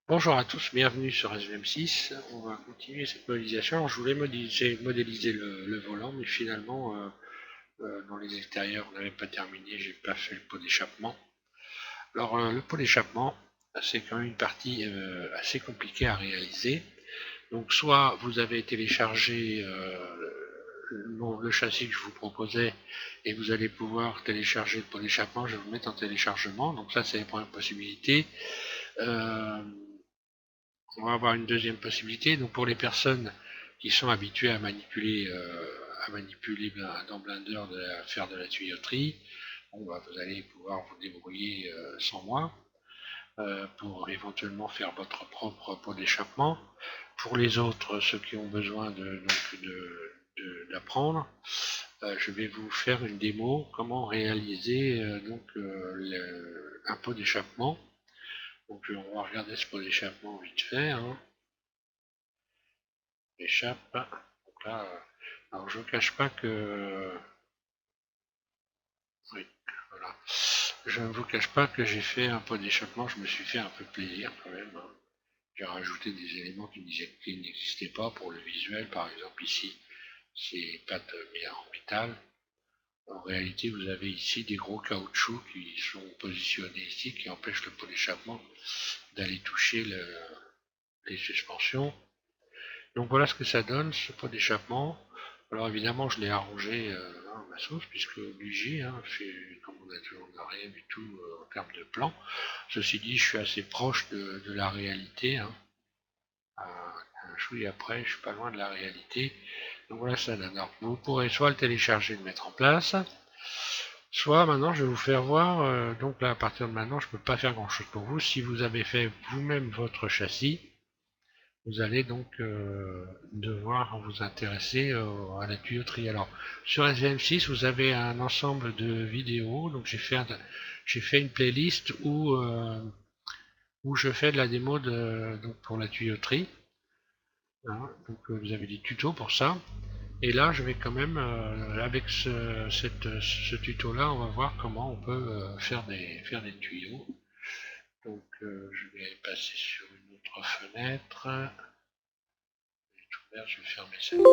Bonjour à tous, bienvenue sur SVM6. On va continuer cette modélisation. Alors, je voulais modéliser le volant, mais finalement, dans les extérieurs, on n'avait pas terminé, j'ai pas fait le pot d'échappement. Alors, le pot d'échappement, c'est quand même une partie assez compliquée à réaliser. Donc, soit vous avez téléchargé le châssis que je vous proposais et vous allez pouvoir télécharger le pot d'échappement. Je vais vous mettre en téléchargement. Donc, ça, c'est la première possibilité. On va avoir une deuxième possibilité. Donc pour les personnes qui sont habituées à manipuler dans Blender, faire de la tuyauterie, bon, bah, vous allez pouvoir vous débrouiller sans moi pour éventuellement faire votre propre pot d'échappement. Pour les autres, ceux qui ont besoin d'apprendre, je vais vous faire une démo comment réaliser un pot d'échappement. Donc on va regarder ce pot d'échappement vite fait. Échappe. Donc là, alors je ne cache pas que. Oui, voilà. Je ne vous cache pas que j'ai fait un pot d'échappement, je me suis fait un peu plaisir quand même. J'ai rajouté des éléments qui n'existaient pas pour le visuel, par exemple ici, ces pattes en métal. En réalité, vous avez ici des gros caoutchoucs qui sont positionnés ici, qui empêchent le pot d'échappement d'aller toucher les suspensions. Donc voilà ce que ça donne, ce pot d'échappement. Alors évidemment, je l'ai arrangé à ma sauce, puisque obligé, comme on n'a rien du tout en termes de plan. Ceci dit, je suis assez proche de la réalité. Un chouï après, je suis pas loin de la réalité. Donc voilà ça donne. Alors, vous pourrez soit le télécharger et le mettre en place, soit maintenant je vais vous faire voir. Donc là, à partir de maintenant, je ne peux pas faire grand chose pour vous. Si vous avez fait vous-même votre châssis, vous allez donc devoir vous intéresser à la tuyauterie. Alors, sur SVM6, vous avez un ensemble de vidéos. Donc, j'ai fait une playlist où je fais de la démo pour la tuyauterie. Donc, vous avez des tutos pour ça. Et là, je vais quand même, avec ce tuto-là, on va voir comment on peut faire des tuyaux. Donc, je vais passer sur une autre fenêtre. Je vais fermer celle-là.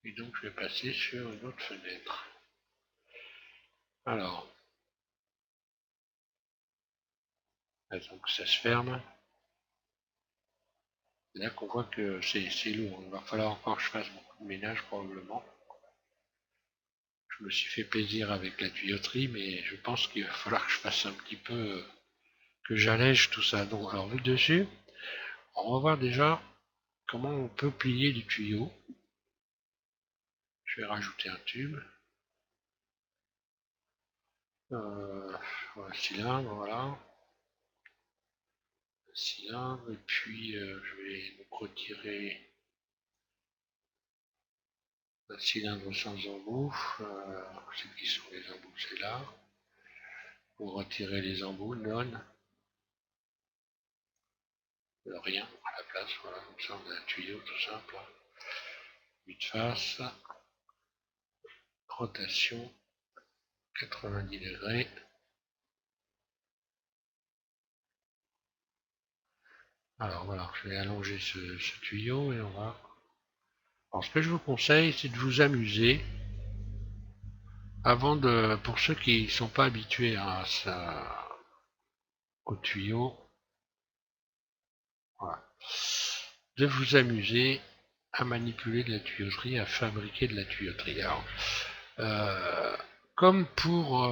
Et donc je vais passer sur une autre fenêtre. Alors, donc ça se ferme. C'est là qu'on voit que c'est lourd. Il va falloir encore que je fasse beaucoup de ménage probablement. Je me suis fait plaisir avec la tuyauterie, mais je pense qu'il va falloir que je fasse un petit peu, que j'allège tout ça. Donc, alors vu dessus, on va voir déjà comment on peut plier du tuyau. Je vais rajouter un tube. Un cylindre, voilà. Un cylindre, et puis je vais donc retirer un cylindre sans embout. C'est qui sont les embouts, c'est là. Pour retirer les embouts, non. Rien à la place, voilà, comme ça on a un tuyau tout simple. Vite face, rotation, 90 degrés. Alors voilà, je vais allonger ce tuyau et on va. Alors ce que je vous conseille, c'est de vous amuser pour ceux qui ne sont pas habitués au tuyau, voilà, de vous amuser à manipuler de la tuyauterie, à fabriquer de la tuyauterie. Alors, comme pour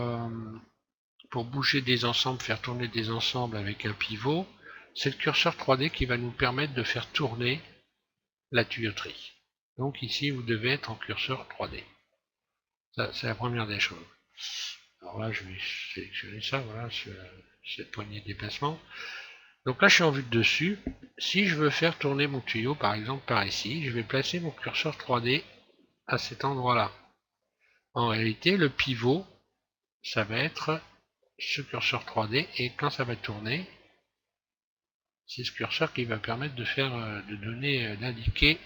bouger des ensembles, faire tourner des ensembles avec un pivot, c'est le curseur 3D qui va nous permettre de faire tourner la tuyauterie. Donc ici, vous devez être en curseur 3D. Ça, c'est la première des choses. Alors là, je vais sélectionner ça, voilà, cette poignée de déplacement. Donc là, je suis en vue de dessus. Si je veux faire tourner mon tuyau, par exemple par ici, je vais placer mon curseur 3D à cet endroit-là. En réalité, le pivot, ça va être ce curseur 3D, et quand ça va tourner, c'est ce curseur qui va permettre d'indiquer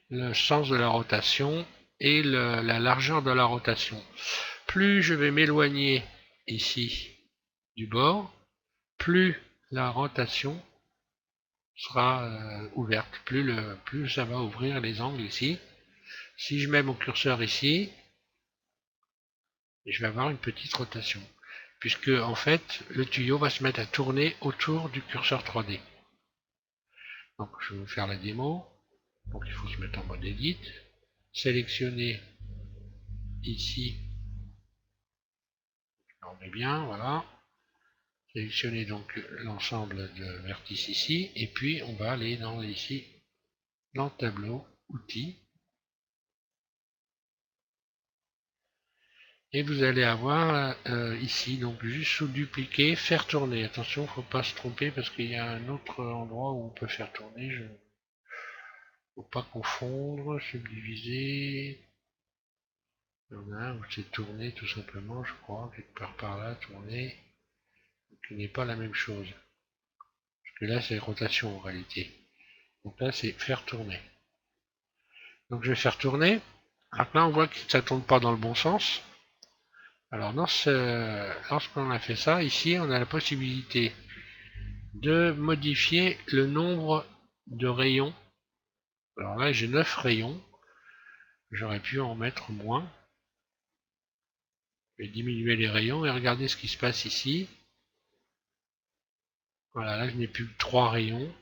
le sens de la rotation et la largeur de la rotation. Plus je vais m'éloigner ici du bord, plus la rotation sera ouverte, plus ça va ouvrir les angles ici. Si je mets mon curseur ici, je vais avoir une petite rotation, puisque en fait le tuyau va se mettre à tourner autour du curseur 3D. Donc je vais vous faire la démo. Donc il faut se mettre en mode edit, sélectionner ici, on est bien, voilà. Sélectionner donc l'ensemble de vertices ici, et puis on va aller dans ici, dans le tableau, outils, et vous allez avoir ici, donc juste sous dupliquer, faire tourner. Attention, il ne faut pas se tromper parce qu'il y a un autre endroit où on peut faire tourner. Il ne faut pas confondre, subdiviser. Il y en a un où c'est tourner tout simplement, je crois, quelque part par là, tourner, qui n'est pas la même chose. Parce que là, c'est rotation en réalité. Donc là, c'est faire tourner. Donc je vais faire tourner. Alors là, on voit que ça ne tourne pas dans le bon sens. Alors lorsqu'on a fait ça, ici, on a la possibilité de modifier le nombre de rayons. Alors là, j'ai 9 rayons. J'aurais pu en mettre moins. Je vais diminuer les rayons et regarder ce qui se passe ici. Voilà, là, je n'ai plus que 3 rayons.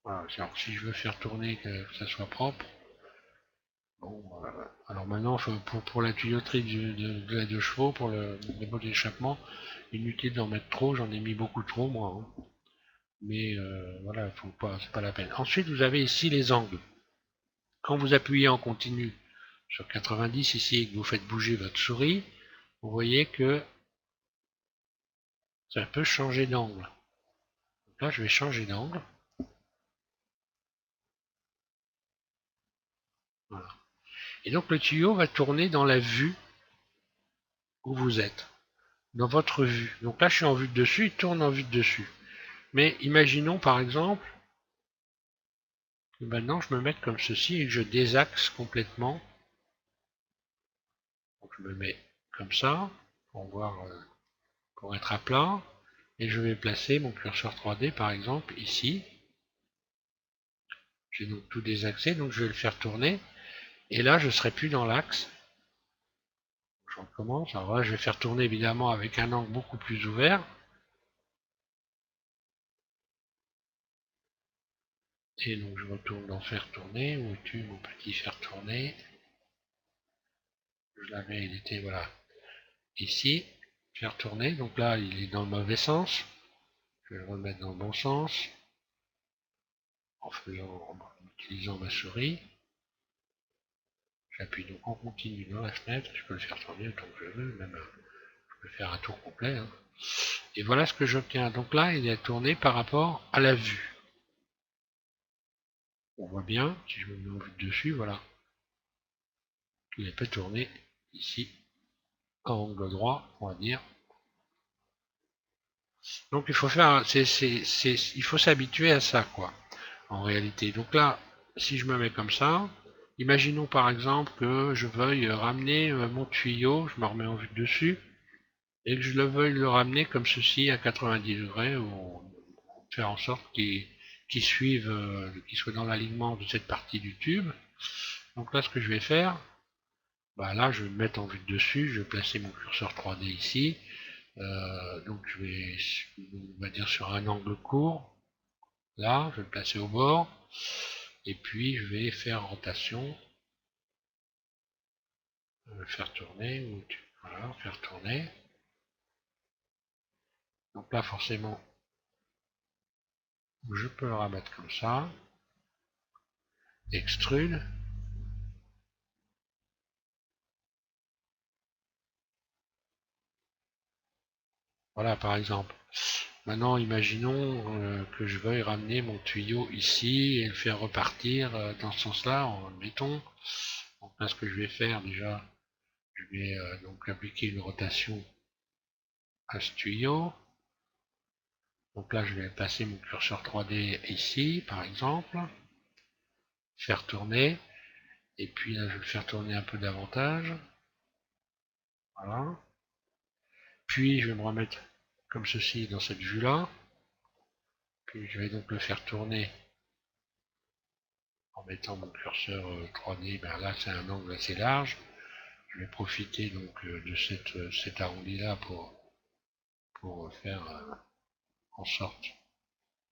Voilà, alors, si je veux faire tourner, que ça soit propre. Bon, alors maintenant, pour la tuyauterie de la 2 chevaux, pour les mots d'échappement, inutile d'en mettre trop, j'en ai mis beaucoup trop, moi. Hein. Mais voilà, faut pas, c'est pas la peine. Ensuite, vous avez ici les angles. Quand vous appuyez en continu sur 90 ici et que vous faites bouger votre souris, vous voyez que ça peut changer d'angle. Là, je vais changer d'angle. Voilà. Et donc, le tuyau va tourner dans la vue où vous êtes, dans votre vue. Donc là, je suis en vue de dessus, il tourne en vue de dessus. Mais imaginons, par exemple, que maintenant, je me mette comme ceci et que je désaxe complètement. Donc, je me mets comme ça, pour voir, pour être à plat. Et je vais placer mon curseur 3D, par exemple, ici. J'ai donc tout désaxé, donc je vais le faire tourner. Et là, je ne serai plus dans l'axe. Je recommence. Alors là, je vais faire tourner évidemment avec un angle beaucoup plus ouvert. Et donc je retourne dans faire tourner. Où es-tu, mon petit faire tourner? Je l'avais, il était, voilà, ici. Faire tourner. Donc là, il est dans le mauvais sens. Je vais le remettre dans le bon sens. En utilisant ma souris. J'appuie donc en continu dans la fenêtre. Je peux le faire tourner autant que je veux. Même, je peux faire un tour complet. Hein. Et voilà ce que j'obtiens. Donc là, il est tourné par rapport à la vue. On voit bien, si je me mets en vue dessus, voilà. Il est pas tourné ici, à angle droit, on va dire. Donc il faut faire, il faut s'habituer à ça, quoi, en réalité. Donc là, si je me mets comme ça, imaginons par exemple que je veuille ramener mon tuyau, je me remets en vue dessus, et que je le veuille le ramener comme ceci à 90 degrés, ou faire en sorte qu'il suive, qu'il soit dans l'alignement de cette partie du tube. Donc là, ce que je vais faire, bah là, je vais me mettre en vue de dessus, je vais placer mon curseur 3D ici. Donc je vais, on va dire sur un angle court. Là, je vais le placer au bord. Et puis je vais faire rotation. Faire tourner. Voilà, faire tourner. Donc là, forcément, je peux le rabattre comme ça. Extrude. Voilà, par exemple. Maintenant, imaginons que je veuille ramener mon tuyau ici et le faire repartir dans ce sens-là, en admettons. Donc là, ce que je vais faire déjà, je vais donc appliquer une rotation à ce tuyau. Donc là, je vais passer mon curseur 3D ici, par exemple. Faire tourner. Et puis là, je vais le faire tourner un peu davantage. Voilà. Puis je vais me remettre comme ceci dans cette vue-là. Puis je vais donc le faire tourner en mettant mon curseur 3D. Ben là, c'est un angle assez large. Je vais profiter donc de cet arrondi-là pour faire en sorte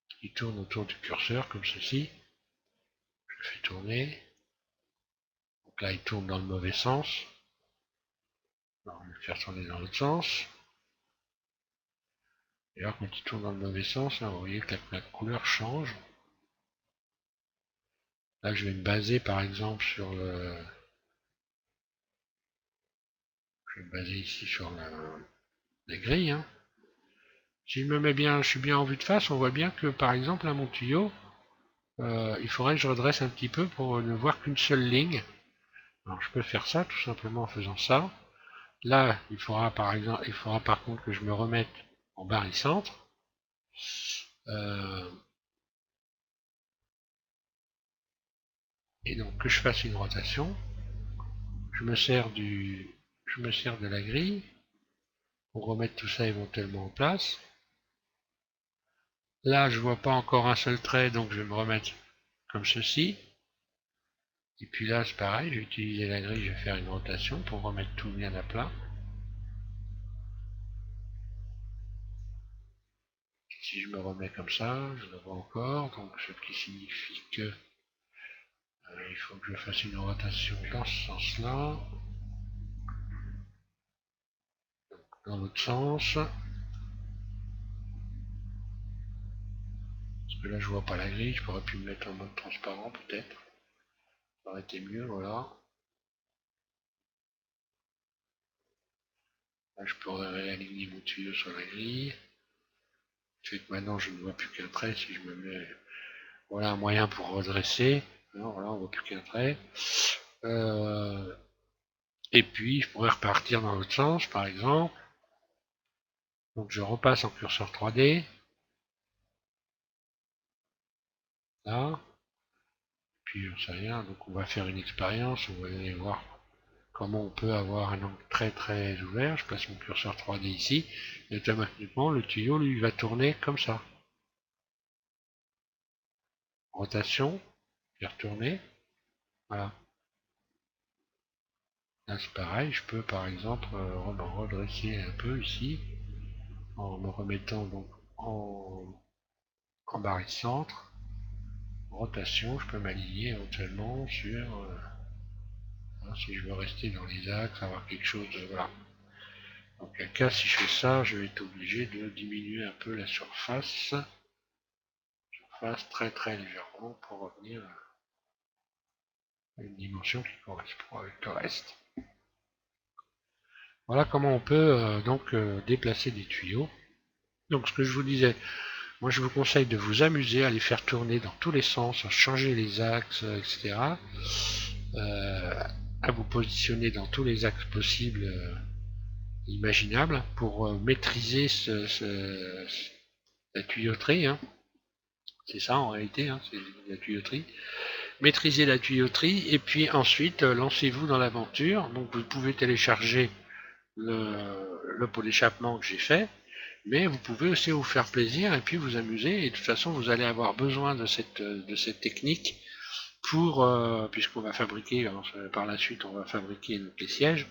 qu'il tourne autour du curseur comme ceci. Je le fais tourner. Donc là, il tourne dans le mauvais sens. Alors, je vais le faire tourner dans l'autre sens. Et alors, quand il tourne dans le mauvais sens, là, vous voyez que la couleur change. Là, je vais me baser par exemple sur le. Je vais me baser ici sur la grille. Hein. Si je me mets bien, je suis bien en vue de face, on voit bien que par exemple là, mon tuyau, il faudrait que je redresse un petit peu pour ne voir qu'une seule ligne. Alors je peux faire ça tout simplement en faisant ça. Là, il faudra par contre que je me remette en barycentre. Et donc que je fasse une rotation. Je me sers de la grille pour remettre tout ça éventuellement en place. Là, je vois pas encore un seul trait, donc je vais me remettre comme ceci. Et puis là, c'est pareil, je vais utiliser la grille, je vais faire une rotation pour remettre tout bien à plat. Si je me remets comme ça, je le vois encore, donc ce qui signifie que il faut que je fasse une rotation dans ce sens-là, dans l'autre sens, parce que là je vois pas la grille, je pourrais pu me mettre en mode transparent peut-être, ça aurait été mieux, voilà. Là je pourrais réaligner mon tuyau sur la grille, ce fait que maintenant je ne vois plus qu'un trait, si je me mets, voilà un moyen pour redresser, alors, voilà on voit plus qu'un trait. Et puis je pourrais repartir dans l'autre sens par exemple. Donc je repasse en curseur 3D. Là. Puis j'en sais rien. Donc on va faire une expérience. On va aller voir comment on peut avoir un angle très très ouvert. Je place mon curseur 3D ici. Et automatiquement le tuyau lui va tourner comme ça. Rotation. Faire tourner. Voilà. Là c'est pareil. Je peux par exemple redresser un peu ici. En me remettant donc en barycentre. Rotation. Je peux m'aligner éventuellement sur si je veux rester dans les axes, avoir quelque chose de. Voilà. Dans quel cas, si je fais ça, je vais être obligé de diminuer un peu la surface très très légèrement pour revenir à une dimension qui correspond avec le reste. Voilà comment on peut donc déplacer des tuyaux. Donc ce que je vous disais, moi je vous conseille de vous amuser à les faire tourner dans tous les sens, à changer les axes, etc. À vous positionner dans tous les axes possibles imaginables pour maîtriser la tuyauterie. Hein. C'est ça en réalité, hein, c'est la tuyauterie. Maîtrisez la tuyauterie et puis ensuite lancez-vous dans l'aventure. Donc vous pouvez télécharger le pot d'échappement que j'ai fait, mais vous pouvez aussi vous faire plaisir et puis vous amuser. Et de toute façon, vous allez avoir besoin de cette technique pour, puisqu'on va fabriquer, par la suite, on va fabriquer donc, les sièges.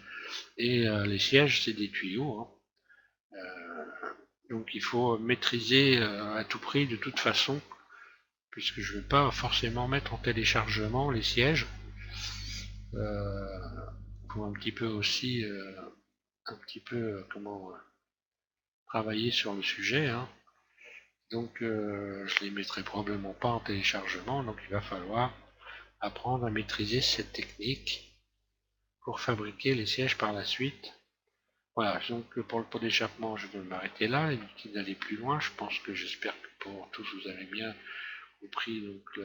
Et les sièges, c'est des tuyaux. Hein. Donc il faut maîtriser à tout prix de toute façon, puisque je ne vais pas forcément mettre en téléchargement les sièges. Pour un petit peu aussi, travailler sur le sujet. Hein. Donc je les mettrai probablement pas en téléchargement, donc il va falloir apprendre à maîtriser cette technique pour fabriquer les sièges par la suite. Voilà, donc pour le pot d'échappement, je vais m'arrêter là, inutile d'aller plus loin. Je pense que j'espère que pour tous vous avez bien compris donc,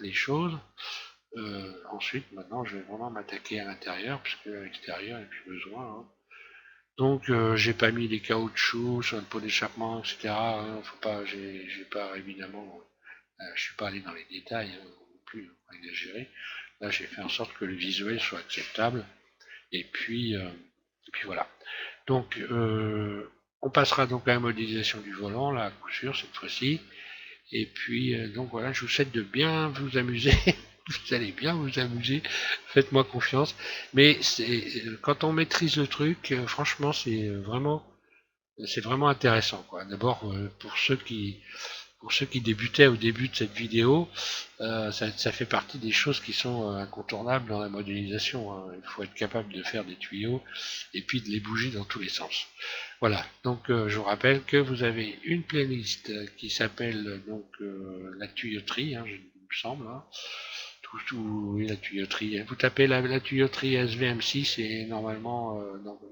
les choses. Ensuite, maintenant, je vais vraiment m'attaquer à l'intérieur, puisque à l'extérieur, il n'y a plus besoin. Hein. Donc, j'ai pas mis les caoutchoucs sur le pot d'échappement, etc. Hein, faut pas, j'ai pas évidemment, je suis pas allé dans les détails hein, non plus, hein, pas exagérer. Là, j'ai fait en sorte que le visuel soit acceptable. Et puis voilà. Donc, on passera donc à la modélisation du volant, là, à coup sûr, cette fois-ci. Et puis, donc voilà, je vous souhaite de bien vous amuser. Vous allez bien vous amuser, faites-moi confiance. Mais quand on maîtrise le truc, franchement, c'est vraiment intéressant, quoi. D'abord, pour ceux qui débutaient au début de cette vidéo, ça fait partie des choses qui sont incontournables dans la modélisation, hein. Il faut être capable de faire des tuyaux et puis de les bouger dans tous les sens. Voilà, donc je vous rappelle que vous avez une playlist qui s'appelle donc la tuyauterie, hein, il me semble, hein. Oui, la tuyauterie. Vous tapez la tuyauterie SVM6 et normalement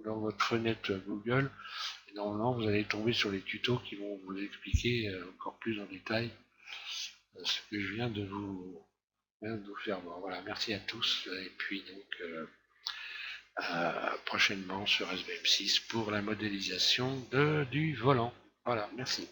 dans votre fenêtre Google, et normalement vous allez tomber sur les tutos qui vont vous expliquer encore plus en détail ce que je viens de vous faire voir. Voilà, merci à tous et puis donc prochainement sur SVM6 pour la modélisation du volant. Voilà, merci.